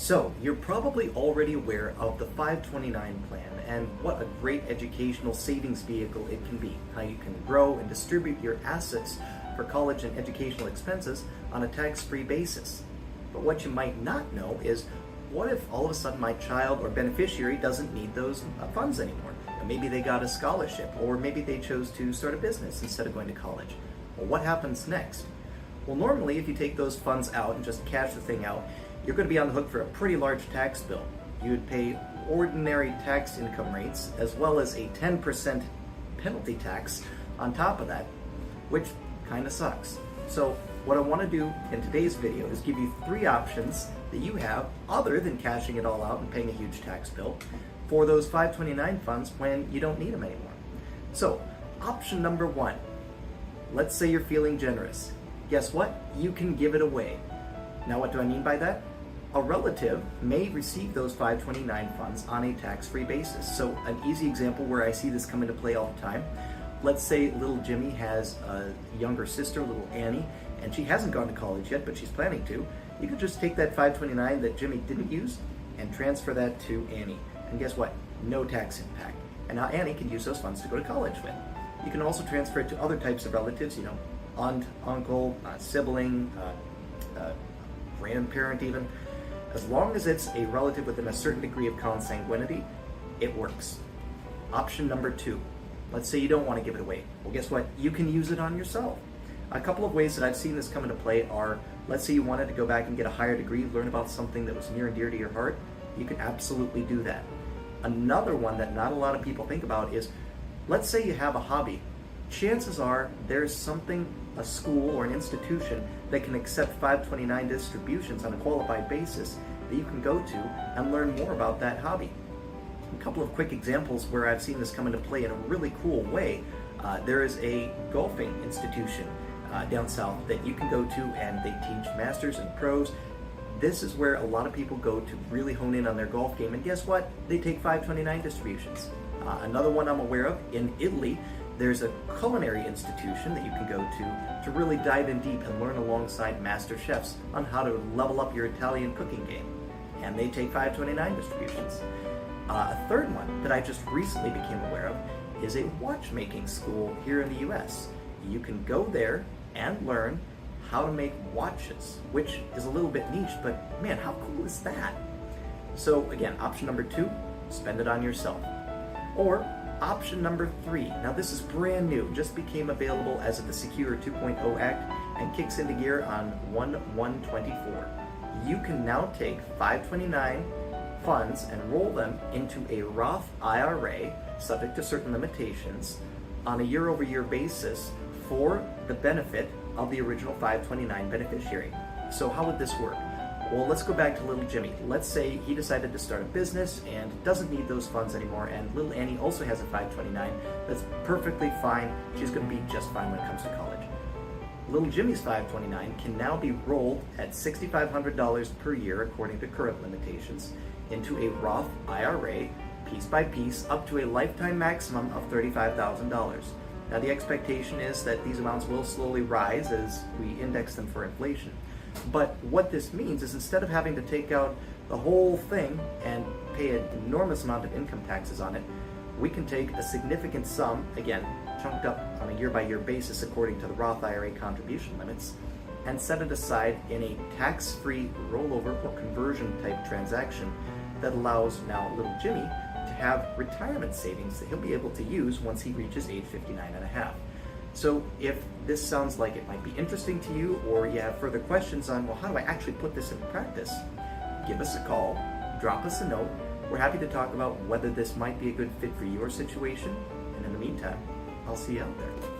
So, you're probably already aware of the 529 plan and what a great educational savings vehicle it can be, how you can grow and distribute your assets for college and educational expenses on a tax-free basis. But what you might not know is, what if all of a sudden my child or beneficiary doesn't need those funds anymore? Maybe they got a scholarship, or maybe they chose to start a business instead of going to college. Well, what happens next? Well, normally if you take those funds out and just cash the thing out, you're going to be on the hook for a pretty large tax bill. You would pay ordinary tax income rates as well as a 10% penalty tax on top of that, which kind of sucks. So what I want to do in today's video is give you 3 options that you have other than cashing it all out and paying a huge tax bill for those 529 funds when you don't need them anymore. So option number 1, let's say you're feeling generous. Guess what? You can give it away. Now what do I mean by that? A relative may receive those 529 funds on a tax-free basis. So an easy example where I see this come into play all the time, let's say little Jimmy has a younger sister, little Annie, and she hasn't gone to college yet, but she's planning to. You could just take that 529 that Jimmy didn't use and transfer that to Annie. And guess what? No tax impact. And now Annie can use those funds to go to college with. You can also transfer it to other types of relatives, aunt, uncle, sibling, grandparent even. As long as it's a relative within a certain degree of consanguinity, it works. Option number 2, let's say you don't want to give it away. Well, guess what? You can use it on yourself. A couple of ways that I've seen this come into play are, let's say you wanted to go back and get a higher degree, learn about something that was near and dear to your heart, you can absolutely do that. Another one that not a lot of people think about is, let's say you have a hobby. Chances are there's something, a school or an institution that can accept 529 distributions on a qualified basis that you can go to and learn more about that hobby. A couple of quick examples where I've seen this come into play in a really cool way. There is a golfing institution down south that you can go to, and they teach masters and pros. This is where a lot of people go to really hone in on their golf game, and guess what? They take 529 distributions. Another one I'm aware of, in Italy, there's a culinary institution that you can go to really dive in deep and learn alongside master chefs on how to level up your Italian cooking game. And they take 529 distributions. A third one that I just recently became aware of is a watchmaking school here in the US. You can go there and learn how to make watches, which is a little bit niche, but man, how cool is that? So again, option number 2, spend it on yourself. Or option number 3, now this is brand new, just became available as of the Secure 2.0 Act and kicks into gear on 1/1/24. You can now take 529 funds and roll them into a Roth IRA, subject to certain limitations, on a year-over-year basis for the benefit of the original 529 beneficiary. So how would this work? Well, let's go back to little Jimmy. Let's say he decided to start a business and doesn't need those funds anymore, and little Annie also has a 529 that's perfectly fine. She's going to be just fine when it comes to college. Little Jimmy's 529 can now be rolled at $6,500 per year, according to current limitations, into a Roth IRA, piece by piece, up to a lifetime maximum of $35,000. Now the expectation is that these amounts will slowly rise as we index them for inflation. But what this means is, instead of having to take out the whole thing and pay an enormous amount of income taxes on it, we can take a significant sum, again, chunked up on a year-by-year basis according to the Roth IRA contribution limits, and set it aside in a tax-free rollover or conversion type transaction that allows now little Jimmy to have retirement savings that he'll be able to use once he reaches age 59 and a half. So if this sounds like it might be interesting to you, or you have further questions on, well, how do I actually put this into practice, give us a call, drop us a note. We're happy to talk about whether this might be a good fit for your situation. And in the meantime, I'll see you out there.